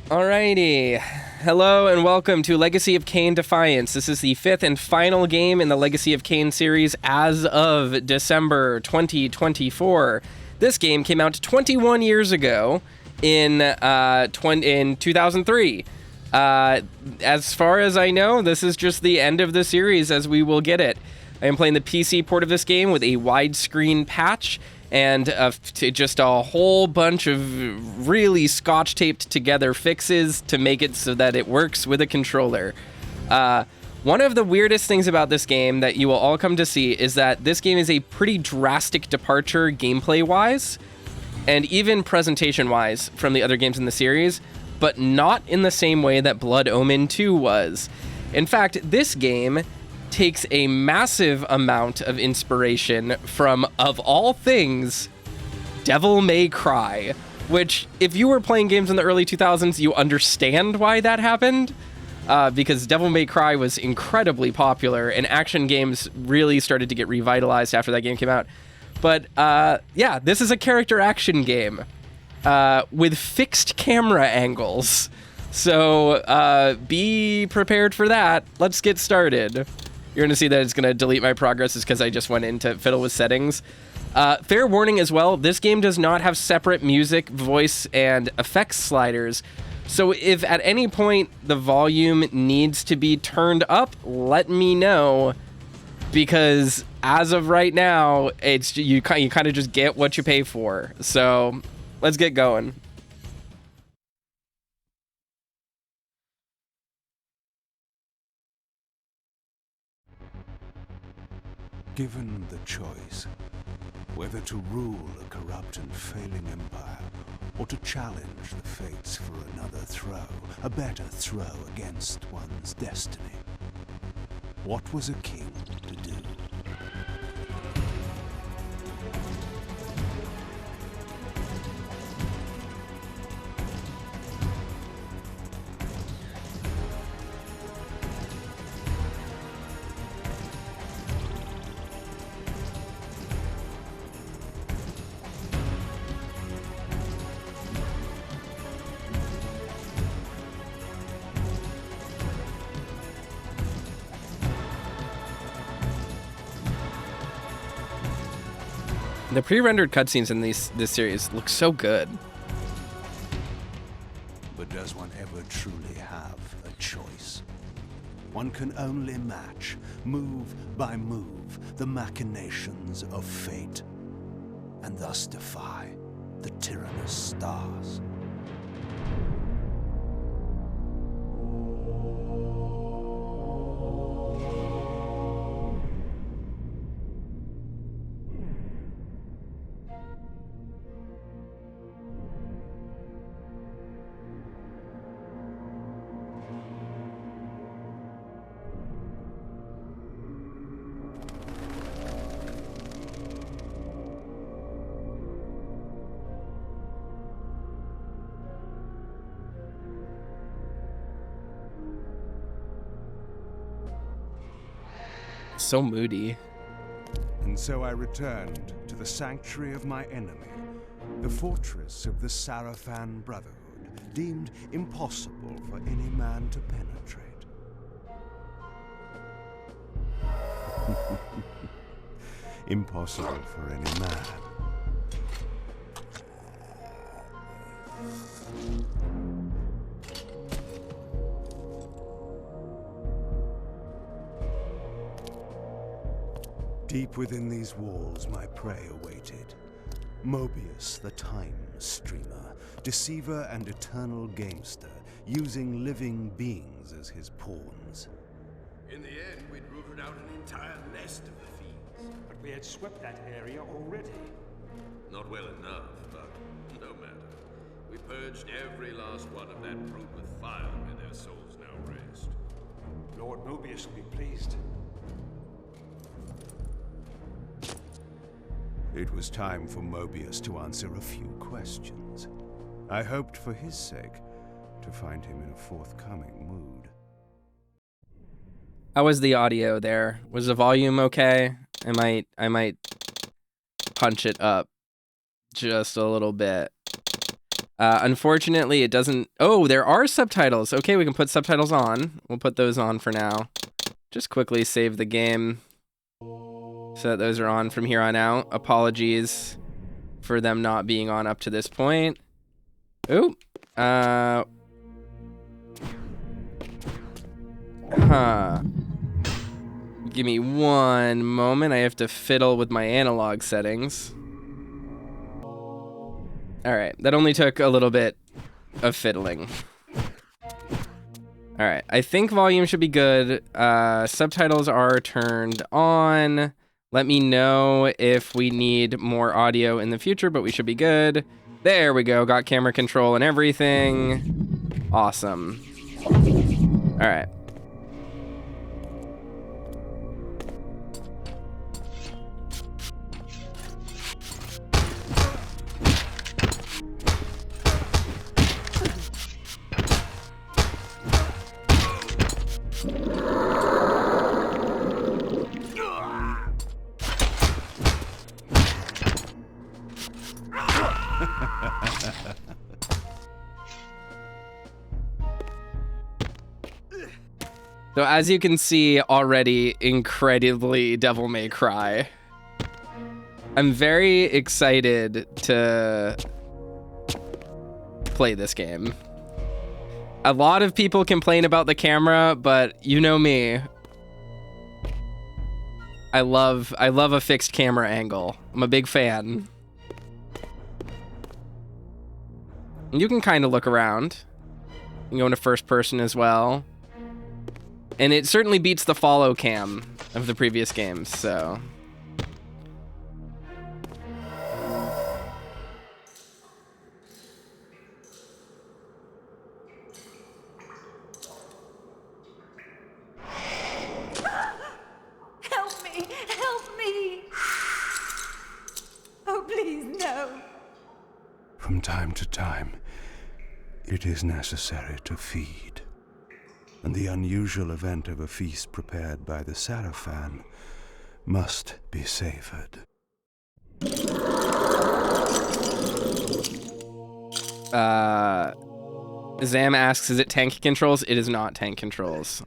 Alrighty. Hello and welcome to Legacy of Kain Defiance. This is the fifth and final game in the Legacy of Kain series as of December 2024. This game came out 21 years ago in 2003. As far as I know, this is just the end of the series as we will get it. I am playing the PC port of this game with a widescreen patch and just a whole bunch of really scotch-taped together fixes to make it so that it works with a controller. One of the weirdest things about this game that you will all come to see is that this game is a pretty drastic departure gameplay-wise, and even presentation-wise from the other games in the series, but not in the same way that Blood Omen 2 was. In fact, this game takes a massive amount of inspiration from, of all things, Devil May Cry, which, if you were playing games in the early 2000s, you understand why that happened, because Devil May Cry was incredibly popular, and action games really started to get revitalized after that game came out. But, yeah, this is a character action game with fixed camera angles, so be prepared for that. Let's get started. You're going to see that it's going to delete my progress is because I just went in to fiddle with settings. Fair warning as well, this game does not have separate music, voice, and effects sliders. So if at any point the volume needs to be turned up, let me know. Because as of right now, it's you kind of just get what you pay for. So let's get going. Given the choice, whether to rule a corrupt and failing empire, or to challenge the fates for another throw, a better throw against one's destiny, what was a king to do? The pre-rendered cutscenes in this series look so good. But does one ever truly have a choice? One can only match, move by move, the machinations of fate, and thus defy the tyrannous stars. So moody. And so I returned to the sanctuary of my enemy, the fortress of the Sarafan Brotherhood, deemed impossible for any man to penetrate. Impossible for any man. Deep within these walls, my prey awaited. Moebius the Time Streamer, deceiver and eternal gamester, using living beings as his pawns. In the end, we'd rooted out an entire nest of the fiends. But we had swept that area already. Not well enough, but no matter. We purged every last one of that brood with fire, and their souls now rest. Lord Moebius will be pleased. It was time for Moebius to answer a few questions. I hoped for his sake to find him in a forthcoming mood. How was the audio there? Was the volume okay? I might punch it up just a little bit. Unfortunately, it doesn't... Oh, there are subtitles. Okay, we can put subtitles on. We'll put those on for now. Just quickly save the game so that those are on from here on out. Apologies for them not being on up to this point. Ooh. Give me one moment. I have to fiddle with my analog settings. Alright, that only took a little bit of fiddling. Alright, I think volume should be good. Subtitles are turned on. Let me know if we need more audio in the future, but we should be good. There we go, got camera control and everything. Awesome. Alright. So as you can see already, incredibly Devil May Cry. I'm very excited to play this game. A lot of people complain about the camera, but you know me. I love a fixed camera angle. I'm a big fan. You can kind of look around. You can go into first person as well. And it certainly beats the follow cam of the previous games, so. Help me! Help me! Oh, please, no. From time to time, it is necessary to feed. And the unusual event of a feast prepared by the Sarafan must be savored. Zam asks, is it tank controls? It is not tank controls.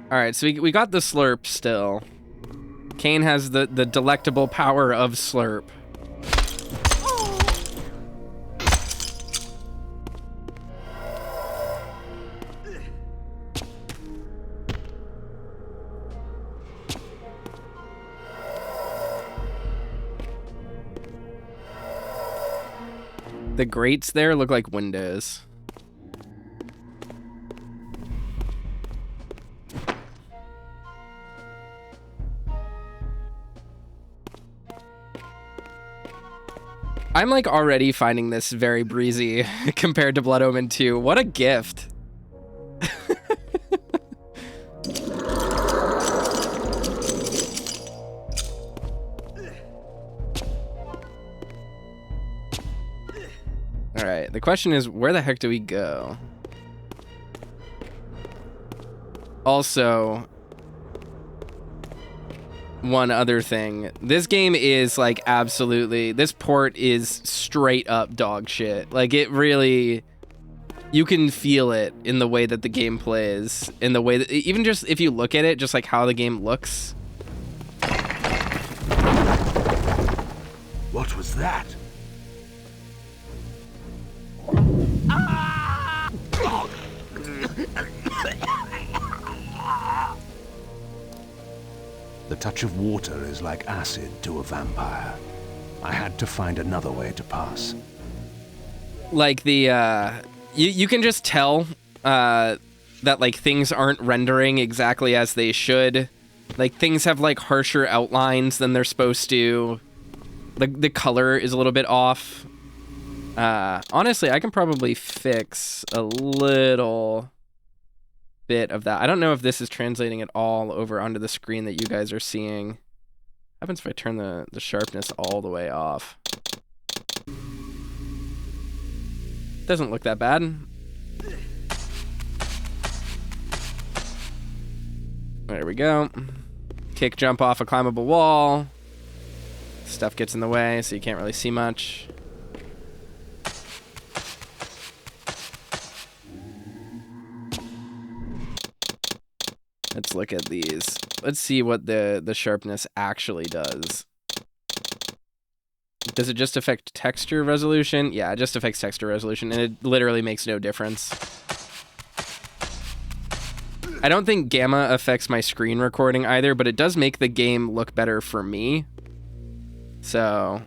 Alright, so we got the slurp still. Kain has the delectable power of slurp. The grates there look like windows. I'm like already finding this very breezy compared to Blood Omen 2. What a gift. All right, the question is, where the heck do we go? Also, one other thing. This game is like absolutely, this port is straight up dog shit. Like it really, you can feel it in the way that the game plays, in the way that, even just if you look at it, just like how the game looks. What was that? The touch of water is like acid to a vampire. I had to find another way to pass. Like the, you can just tell that like things aren't rendering exactly as they should. Like things have like harsher outlines than they're supposed to. Like the color is a little bit off. Honestly, I can probably fix a little bit of that. I don't know if this is translating at all over onto the screen that you guys are seeing. What happens if I turn the sharpness all the way off? Doesn't look that bad. There we go. Kick jump off a climbable wall. Stuff gets in the way, so you can't really see much. Let's look at these. Let's see what the sharpness actually does. Does it just affect texture resolution? Yeah, it just affects texture resolution, and it literally makes no difference. I don't think gamma affects my screen recording either, but it does make the game look better for me. So...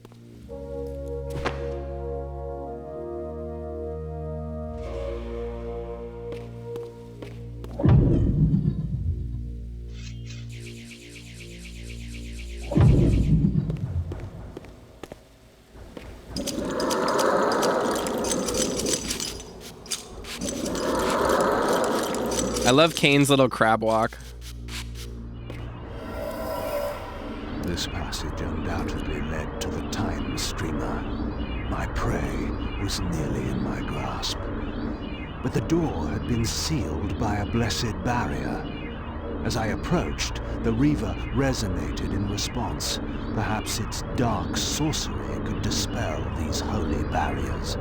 I love Kain's little crab walk. This passage undoubtedly led to the Time Streamer. My prey was nearly in my grasp. But the door had been sealed by a blessed barrier. As I approached, the Reaver resonated in response. Perhaps its dark sorcery could dispel these holy barriers.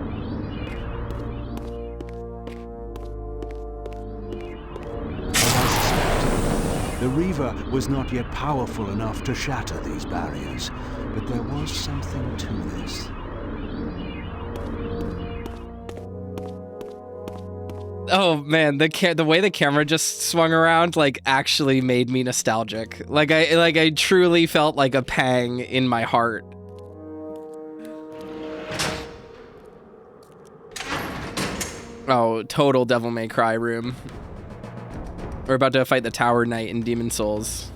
The Reaver was not yet powerful enough to shatter these barriers, but there was something to this. Oh man, the way the camera just swung around like actually made me nostalgic. Like I truly felt like a pang in my heart. Oh, total Devil May Cry room. We're about to fight the Tower Knight in Demon Souls.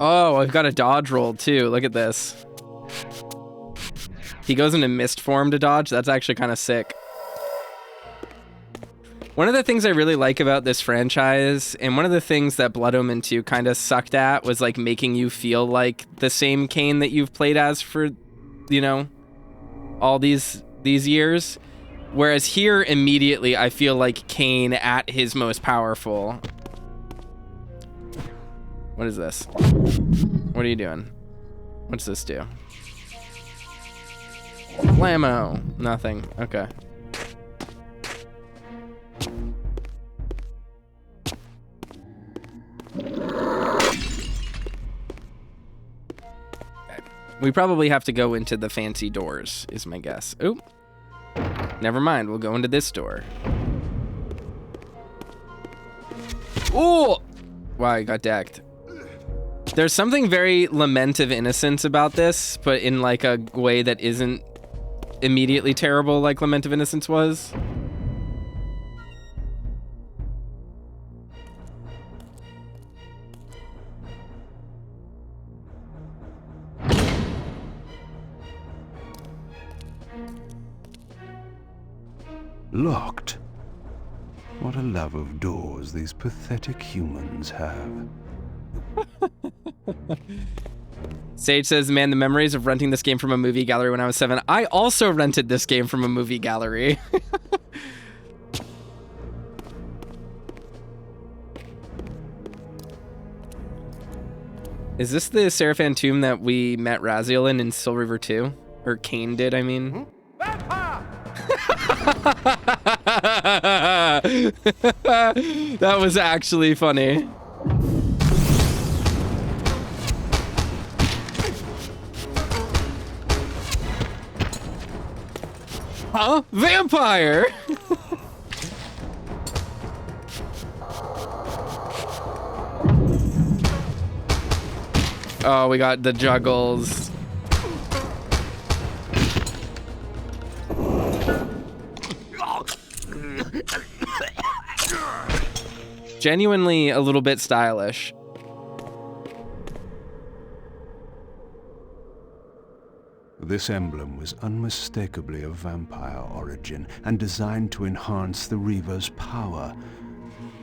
Oh, I've got a dodge roll too. Look at this. He goes into mist form to dodge. That's actually kind of sick. One of the things I really like about this franchise, and one of the things that Blood Omen 2 kind of sucked at, was like making you feel like the same Kain that you've played as for, you know, all these years. Whereas here, immediately, I feel like Kain at his most powerful. What is this? What are you doing? What's this do? Blammo. Nothing. Okay. We probably have to go into the fancy doors, is my guess. Oop. Never mind. We'll go into this door. Ooh! Wow, I got decked. There's something very Lament of Innocence about this, but in like a way that isn't immediately terrible like Lament of Innocence was. Locked. What a love of doors these pathetic humans have. Sage says, man, the memories of renting this game from a movie gallery when I was 7. I also rented this game from a movie gallery. Is this the Seraphan tomb that we met Raziel in Soul Reaver 2? Or Kain did, I mean. That was actually funny. Huh? Vampire! Oh, we got the juggles. Genuinely a little bit stylish. This emblem was unmistakably of vampire origin and designed to enhance the Reaver's power.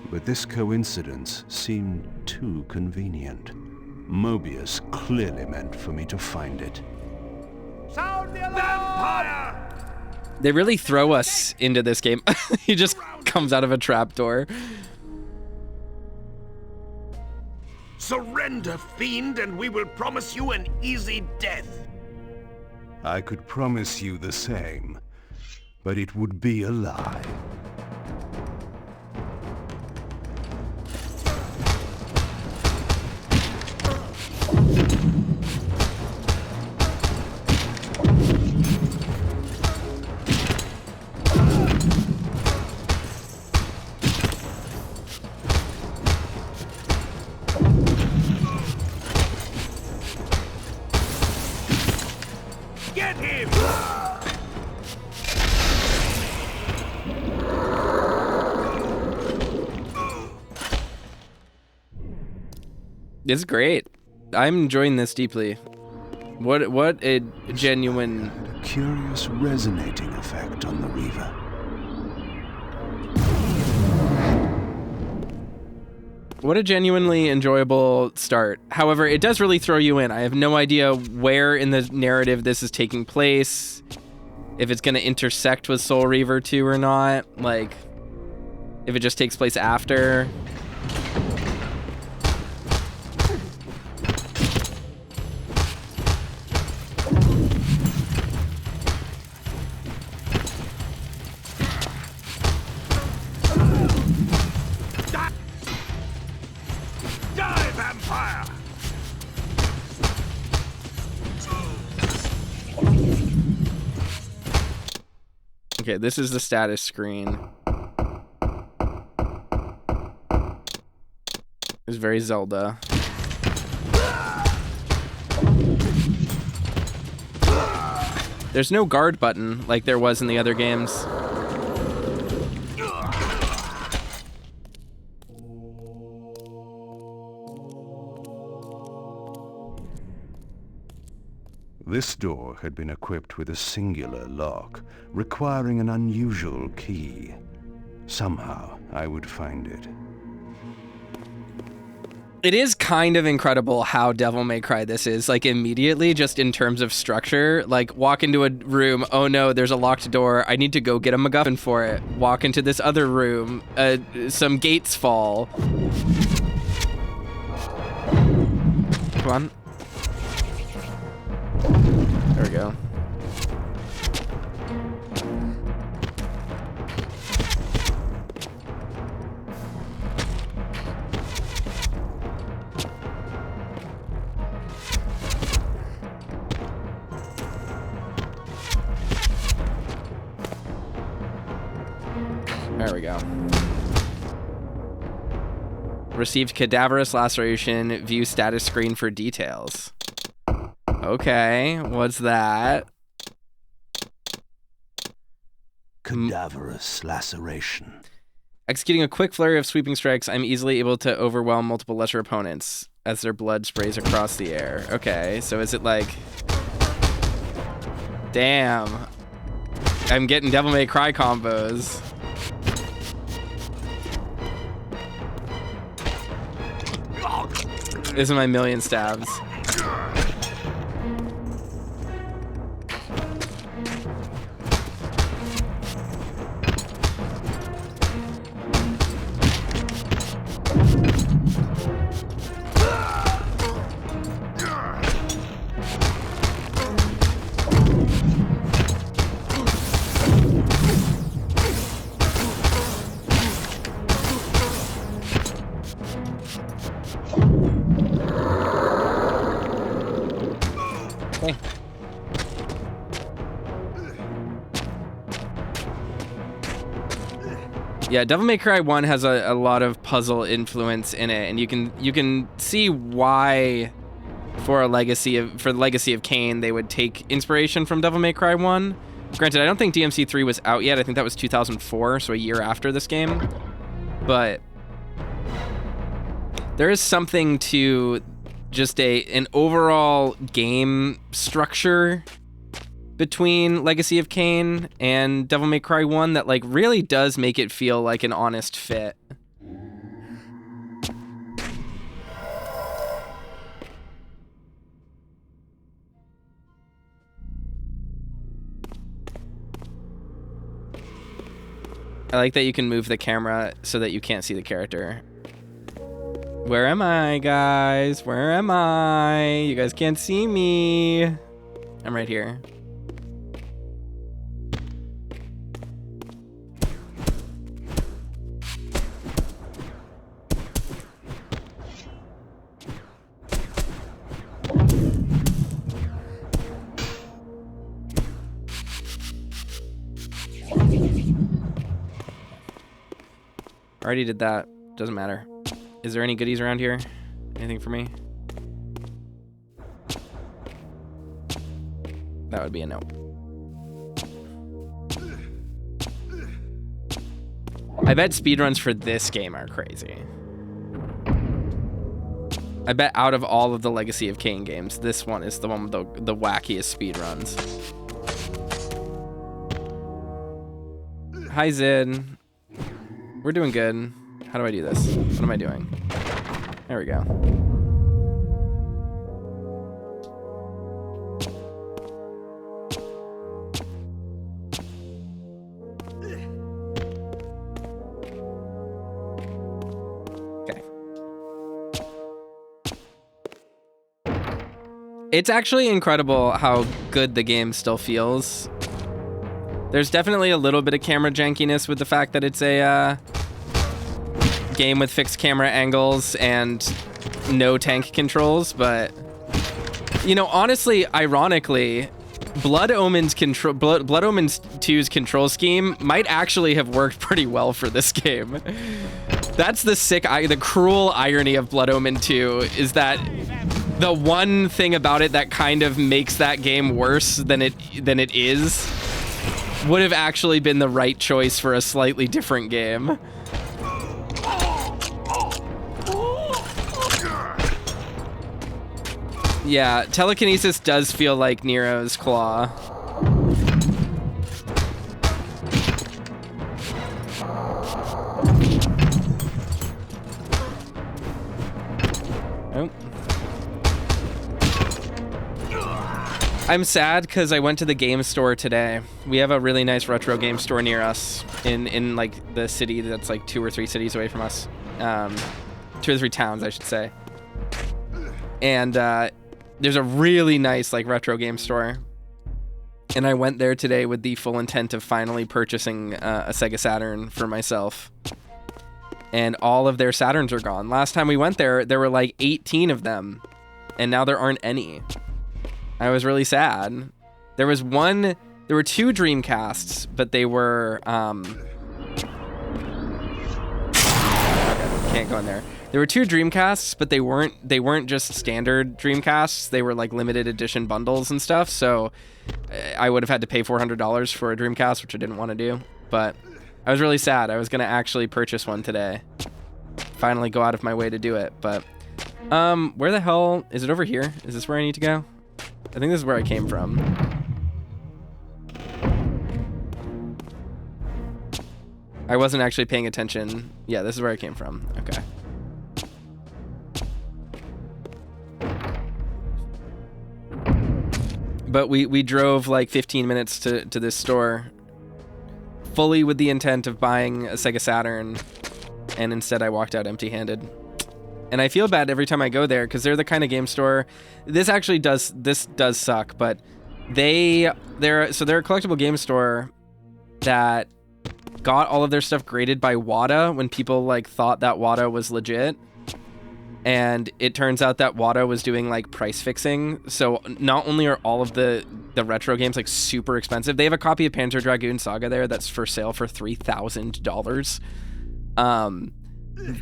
But this coincidence seemed too convenient. Moebius clearly meant for me to find it. Sound the alarm! Vampire! They really throw us into this game. He just comes out of a trapdoor. Surrender, fiend, and we will promise you an easy death. I could promise you the same, but it would be a lie. Get him! It's great. I'm enjoying this deeply. What a genuine... A curious resonating effect on the Reaver. What a genuinely enjoyable start. However, it does really throw you in. I have no idea where in the narrative this is taking place, if it's going to intersect with Soul Reaver 2 or not, like, if it just takes place after. Okay, this is the status screen. It's very Zelda. There's no guard button like there was in the other games. This door had been equipped with a singular lock, requiring an unusual key. Somehow, I would find it. It is kind of incredible how Devil May Cry this is, like, immediately, just in terms of structure. Like, walk into a room, oh no, there's a locked door, I need to go get a MacGuffin for it. Walk into this other room, some gates fall. Come on. There we go. There we go. Received cadaverous laceration. View status screen for details. Okay, what's that? Cadaverous laceration. Executing a quick flurry of sweeping strikes, I'm easily able to overwhelm multiple lesser opponents as their blood sprays across the air. Okay, so is it like... Damn. I'm getting Devil May Cry combos. This is my million stabs. Yeah, Devil May Cry 1 has a lot of puzzle influence in it, and you can see why for the Legacy of Kain they would take inspiration from Devil May Cry 1. Granted, I don't think DMC3 was out yet. I think that was 2004, so a year after this game. But there is something to just an overall game structure between Legacy of Kain and Devil May Cry 1 that like really does make it feel like an honest fit. I like that you can move the camera so that you can't see the character. Where am I, guys? Where am I? You guys can't see me. I'm right here. Already did that. Doesn't matter. Is there any goodies around here? Anything for me? That would be a no. I bet speedruns for this game are crazy. I bet out of all of the Legacy of Kain games, this one is the one with the wackiest speedruns. Hi, Zid. We're doing good. How do I do this? What am I doing? There we go. Okay. It's actually incredible how good the game still feels. There's definitely a little bit of camera jankiness with the fact that it's a game with fixed camera angles and no tank controls, but you know, honestly, ironically, Blood Omen's 2's control scheme might actually have worked pretty well for this game. That's the cruel irony of Blood Omen 2 is that the one thing about it that kind of makes that game worse than it is would have actually been the right choice for a slightly different game. Yeah, telekinesis does feel like Nero's claw. Oh. I'm sad because I went to the game store today. We have a really nice retro game store near us in like the city that's like 2 or 3 cities away from us. 2 or 3 towns, I should say. And there's a really nice like retro game store. And I went there today with the full intent of finally purchasing a Sega Saturn for myself. And all of their Saturns are gone. Last time we went there were like 18 of them. And now there aren't any. I was really sad. There were 2 Dreamcasts, but they were okay, can't go in there. There were 2 Dreamcasts, but they weren't just standard Dreamcasts. They were like limited edition bundles and stuff. So I would have had to pay $400 for a Dreamcast, which I didn't want to do. But I was really sad. I was gonna actually purchase one today. Finally go out of my way to do it. But where the hell is it? Over here? Is this where I need to go? I think this is where I came from. I wasn't actually paying attention. Yeah, this is where I came from. Okay. But we drove like 15 minutes to this store fully with the intent of buying a Sega Saturn, and instead I walked out empty-handed. And I feel bad every time I go there because they're the kind of game store. This does suck, but they're a collectible game store that got all of their stuff graded by WADA when people like thought that WADA was legit. And it turns out that WADA was doing like price fixing. So not only are all of the retro games like super expensive, they have a copy of Panzer Dragoon Saga there that's for sale for $3,000.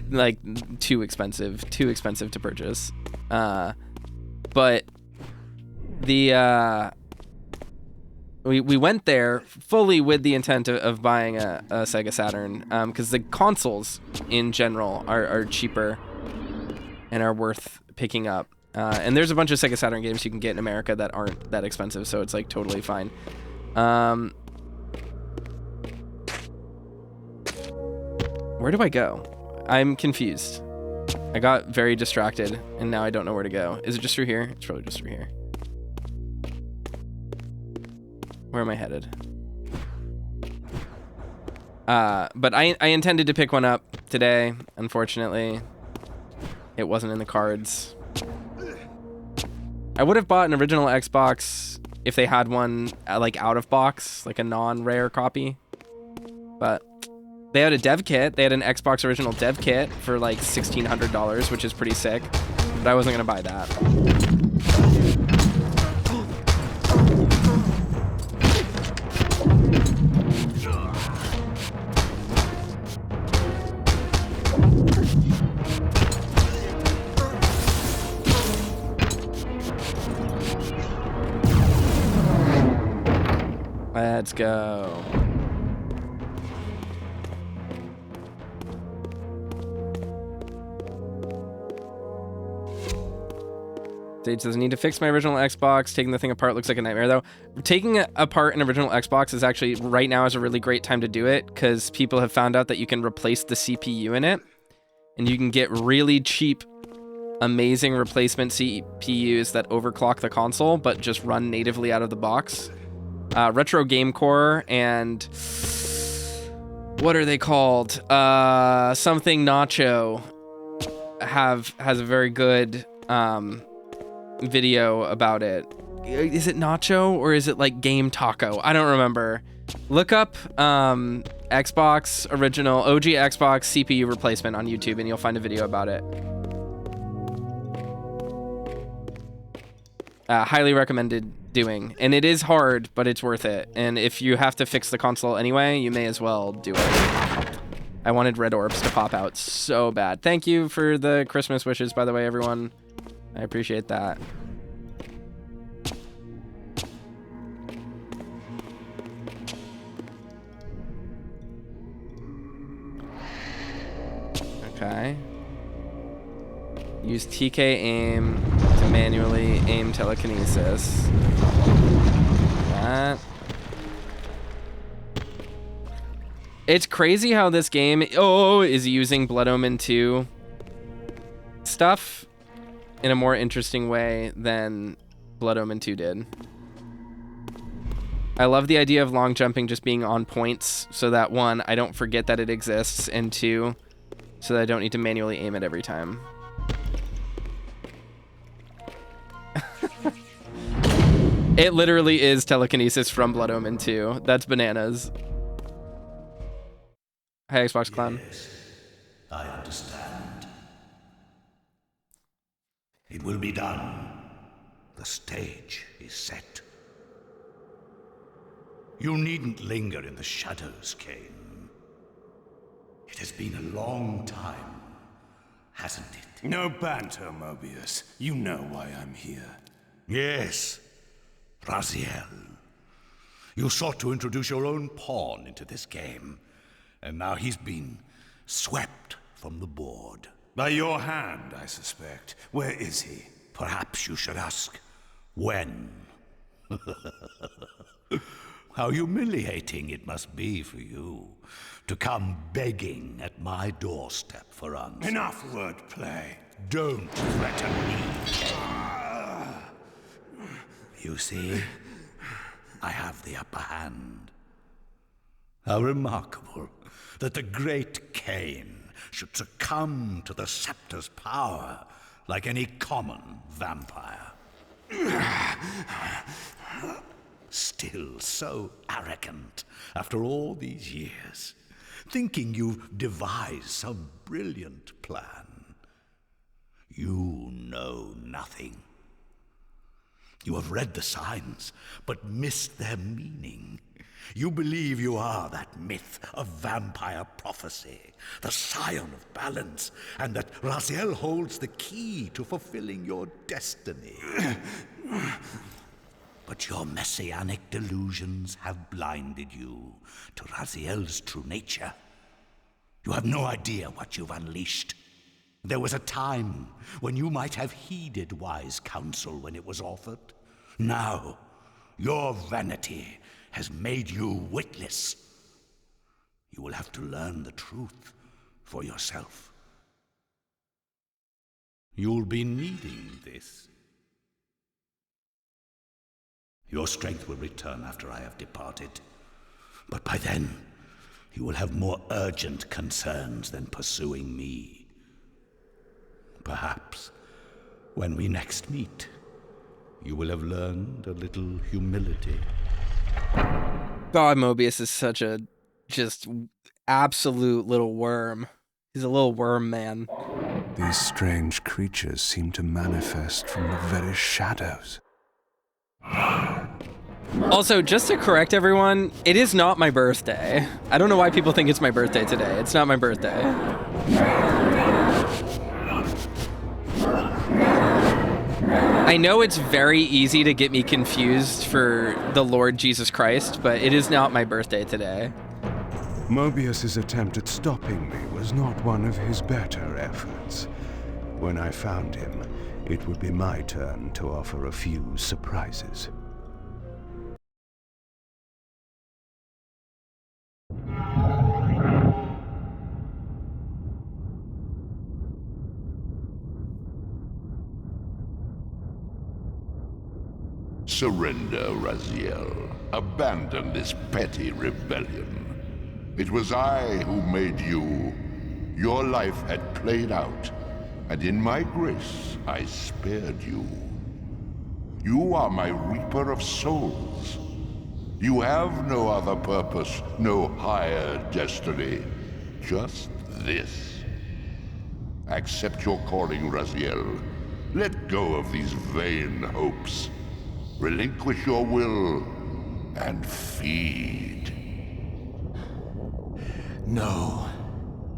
Like too expensive to purchase. But the we went there fully with the intent of buying a Sega Saturn, because the consoles in general are cheaper and are worth picking up. And there's a bunch of Sega Saturn games you can get in America that aren't that expensive, so it's like totally fine. Where do I go? I'm confused. I got very distracted, and now I don't know where to go. Is it just through here? It's probably just through here. Where am I headed? But I intended to pick one up today. Unfortunately, it wasn't in the cards. I would have bought an original Xbox if they had one like out of box, like a non-rare copy. But they had a dev kit. They had an Xbox original dev kit for like $1,600, which is pretty sick. But I wasn't gonna buy that. Let's go. Stage says, need to fix my original Xbox. Taking the thing apart looks like a nightmare, though. Taking apart an original Xbox is actually, right now is a really great time to do it, because people have found out that you can replace the CPU in it, and you can get really cheap, amazing replacement CPUs that overclock the console, but just run natively out of the box. Retro Game Core and what are they called? Something Nacho has a very good video about it. Is it Nacho or is it like Game Taco? I don't remember. Look up Xbox original OG Xbox CPU replacement on YouTube and you'll find a video about it. Highly recommended doing, and it is hard, but it's worth it. And if you have to fix the console anyway, you may as well do it. I wanted red orbs to pop out so bad. Thank you for the Christmas wishes, by the way, everyone. I appreciate that. Okay. Use TK aim to manually aim telekinesis. That. It's crazy how this game is using Blood Omen 2 stuff in a more interesting way than Blood Omen 2 did. I love the idea of long jumping just being on points so that one, I don't forget that it exists, and two, so that I don't need to manually aim it every time. It literally is telekinesis from Blood Omen 2. That's bananas. Hi, Xbox Clown. Yes, I understand. It will be done. The stage is set. You needn't linger in the shadows, Kain. It has been a long time, hasn't it? No banter, Moebius. You know why I'm here. Yes, Raziel. You sought to introduce your own pawn into this game, and now he's been swept from the board. By your hand, I suspect. Where is he? Perhaps you should ask, when? How humiliating it must be for you to come begging at my doorstep for answers. Enough wordplay. Don't threaten me, Kain. You see, I have the upper hand. How remarkable that the great Kain should succumb to the scepter's power like any common vampire. Still so arrogant after all these years, thinking you've devised some brilliant plan. You know nothing. You have read the signs, but missed their meaning. You believe you are that myth of vampire prophecy, the scion of balance, and that Raziel holds the key to fulfilling your destiny. But your messianic delusions have blinded you to Raziel's true nature. You have no idea what you've unleashed. There was a time when you might have heeded wise counsel when it was offered. Now, your vanity has made you witless. You will have to learn the truth for yourself. You'll be needing this. Your strength will return after I have departed. But by then, you will have more urgent concerns than pursuing me. Perhaps, when we next meet, you will have learned a little humility. God, Moebius is such a just absolute little worm. He's a little worm man. These strange creatures seem to manifest from the very shadows. Also, just to correct everyone, it is not my birthday. I don't know why people think it's my birthday today. It's not my birthday. I know it's very easy to get me confused for the Lord Jesus Christ, but it is not my birthday today. Moebius's attempt at stopping me was not one of his better efforts. When I found him, it would be my turn to offer a few surprises. Surrender, Raziel. Abandon this petty rebellion. It was I who made you. Your life had played out, and in my grace, I spared you. You are my Reaper of Souls. You have no other purpose, no higher destiny. Just this. Accept your calling, Raziel. Let go of these vain hopes. Relinquish your will, and feed. No.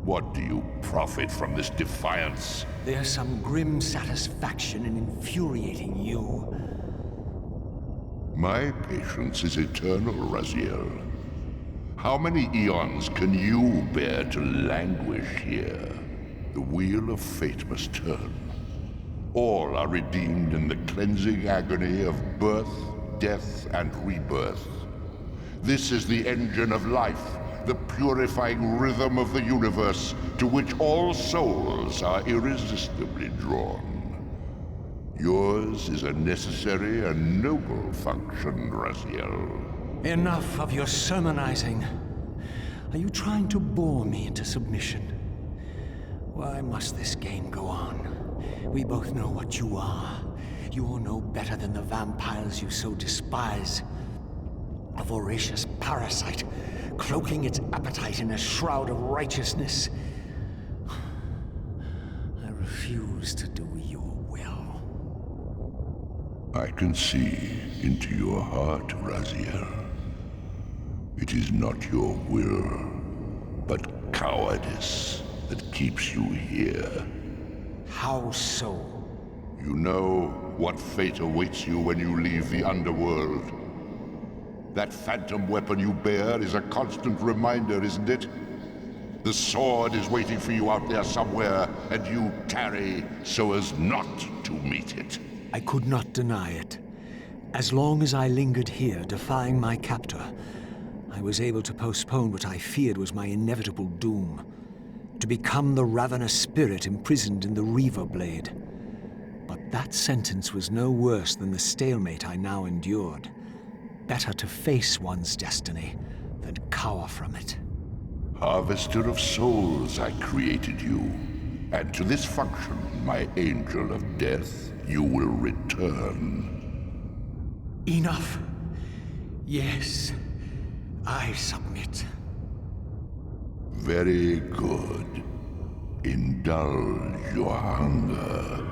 What do you profit from this defiance? There's some grim satisfaction in infuriating you. My patience is eternal, Raziel. How many eons can you bear to languish here? The wheel of fate must turn. All are redeemed in the cleansing agony of birth, death, and rebirth. This is the engine of life, the purifying rhythm of the universe, to which all souls are irresistibly drawn. Yours is a necessary and noble function, Raziel. Enough of your sermonizing. Are you trying to bore me into submission? Why must this game go on? We both know what you are. You're no better than the vampires you so despise. A voracious parasite, cloaking its appetite in a shroud of righteousness. I refuse to do your will. I can see into your heart, Raziel. It is not your will, but cowardice that keeps you here. How so? You know what fate awaits you when you leave the underworld. That phantom weapon you bear is a constant reminder, isn't it? The sword is waiting for you out there somewhere, and you tarry so as not to meet it. I could not deny it. As long as I lingered here, defying my captor, I was able to postpone what I feared was my inevitable doom. To become the ravenous spirit imprisoned in the Reaver blade. But that sentence was no worse than the stalemate I now endured. Better to face one's destiny than cower from it. Harvester of souls, I created you. And to this function, my angel of death, you will return. Enough. Yes, I submit. Very good. Indulge your hunger.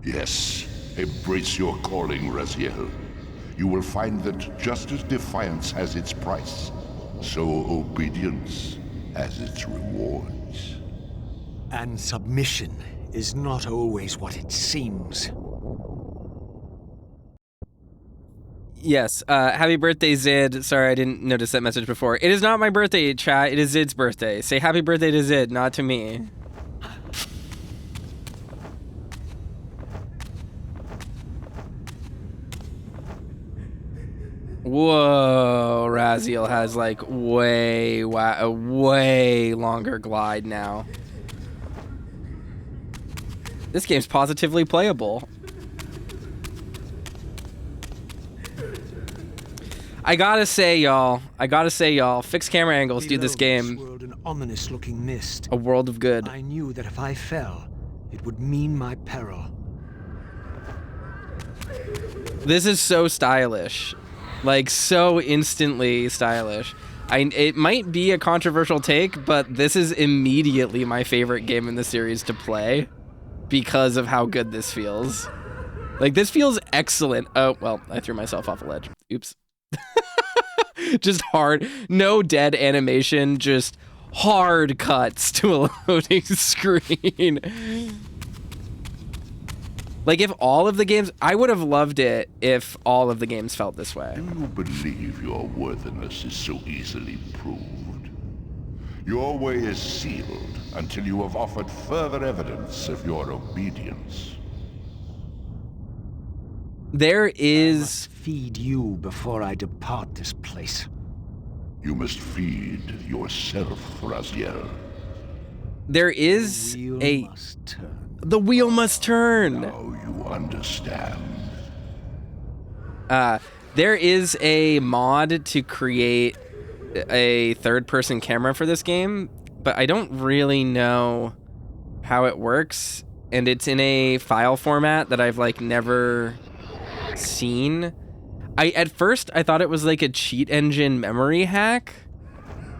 Yes, embrace your calling, Raziel. You will find that just as defiance has its price, so obedience has its rewards. And submission is not always what it seems. Yes, happy birthday, Zid. Sorry, I didn't notice that message before. It is not my birthday, chat. It is Zid's birthday. Say happy birthday to Zid, not to me. Whoa, Raziel has like a way longer glide now. This game's positively playable. I gotta say, y'all, fixed camera angles do this game Swirled an ominous-looking mist. a world of good. I knew that if I fell, it would mean my peril. This is so stylish. Like, so instantly stylish. It might be a controversial take, but this is immediately my favorite game in the series to play because of how good this feels. Like, this feels excellent. Oh, well, I threw myself off a ledge. Oops. Just hard. No dead animation, just hard cuts to a loading screen. Like, if all of the games... I would have loved it if all of the games felt this way. Do you believe your worthiness is so easily proved? Your way is sealed until you have offered further evidence of your obedience. There I is... must feed you before I depart this place. You must feed yourself, Raziel. There is The wheel a... must turn. The wheel must turn! Now you understand. There is a mod to create a third-person camera for this game, but I don't really know how it works, and it's in a file format that I've, like, never seen. At first, I thought it was, like, a cheat engine memory hack,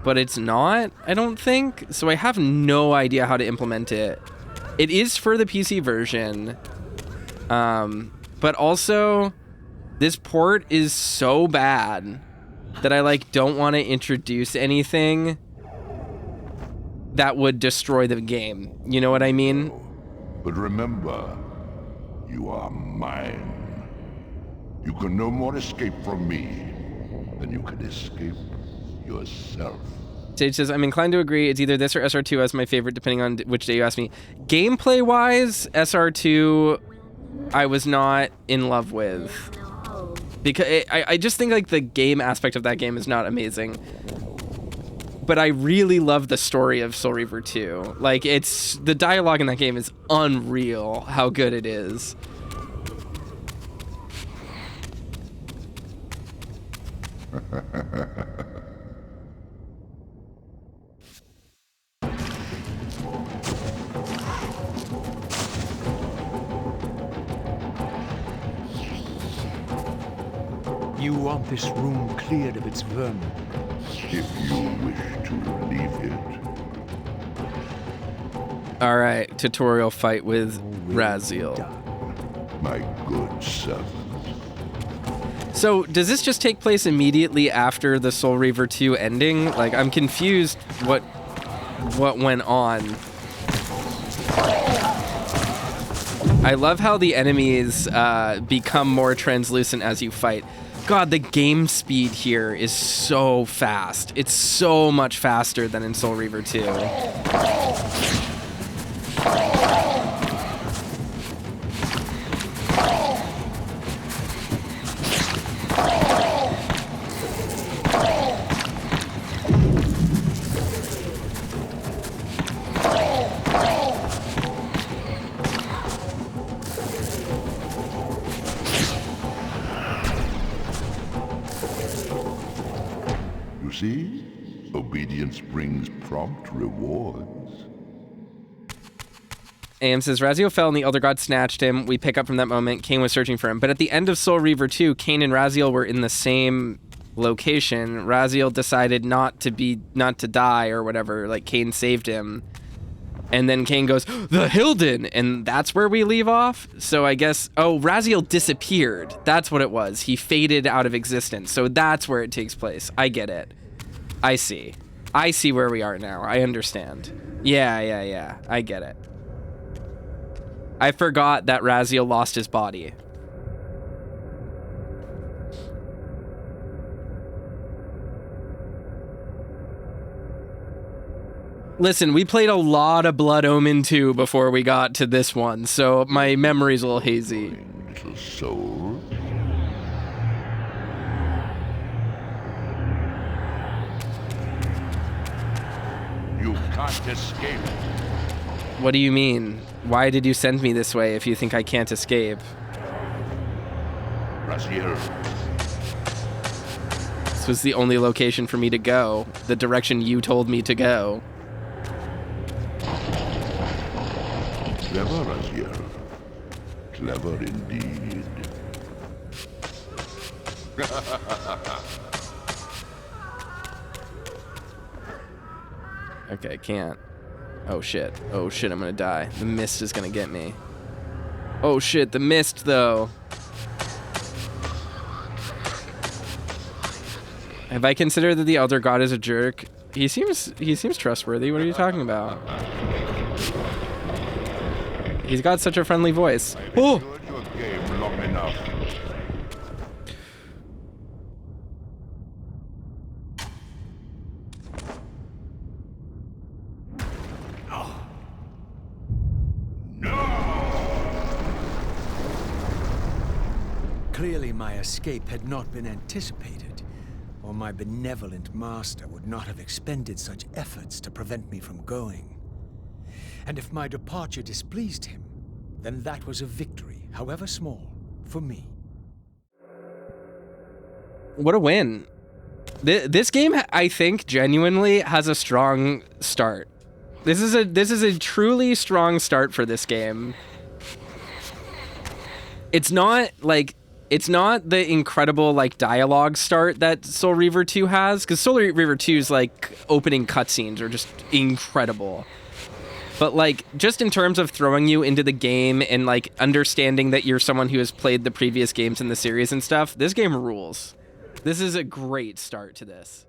but it's not, I don't think, so I have no idea how to implement it. It is for the PC version, but also this port is so bad that I like don't want to introduce anything that would destroy the game. You know what I mean? But remember, you are mine. You can no more escape from me than you can escape yourself. Sage says, I'm inclined to agree. It's either this or SR2 as my favorite, depending on which day you ask me. Gameplay-wise, SR2, I was not in love with. Because I just think, like, the game aspect of that game is not amazing. But I really love the story of Soul Reaver 2. Like, the dialogue in that game is unreal, how good it is. You want this room cleared of its vermin. If you wish to leave it. All right, tutorial fight with Raziel. My good servant. So, does this just take place immediately after the Soul Reaver 2 ending? Like, I'm confused what went on. I love how the enemies become more translucent as you fight. God, the game speed here is so fast. It's so much faster than in Soul Reaver 2. See? Obedience brings prompt rewards. AM says, Raziel fell and the Elder God snatched him. We pick up from that moment. Kain was searching for him. But at the end of Soul Reaver 2, Kain and Raziel were in the same location. Raziel decided not to die or whatever. Like, Kain saved him. And then Kain goes, the Hilden! And that's where we leave off? So I guess, oh, Raziel disappeared. That's what it was. He faded out of existence. So that's where it takes place. I get it. I see. I see where we are now. I understand. Yeah. I get it. I forgot that Raziel lost his body. Listen, we played a lot of Blood Omen 2 before we got to this one, so my memory's a little hazy. Little soul. You can't escape. What do you mean? Why did you send me this way if you think I can't escape? Raziel. This was the only location for me to go. The direction you told me to go. Clever, Raziel. Clever indeed. Okay, I can't. Oh shit. Oh shit, I'm gonna die. The mist is gonna get me. Oh shit, the mist though. Have I considered that the Elder God is a jerk? He seems trustworthy. What are you talking about? He's got such a friendly voice. Oh! Your game long enough. Clearly my escape had not been anticipated, or my benevolent master would not have expended such efforts to prevent me from going. And if my departure displeased him, then that was a victory, however small, for me. What a win. This game, I think, genuinely has a strong start. This is a truly strong start for this game. It's not the incredible like dialogue start that Soul Reaver 2 has, because Soul Reaver 2's like opening cutscenes are just incredible. But like just in terms of throwing you into the game and like understanding that you're someone who has played the previous games in the series and stuff, this game rules. This is a great start to this.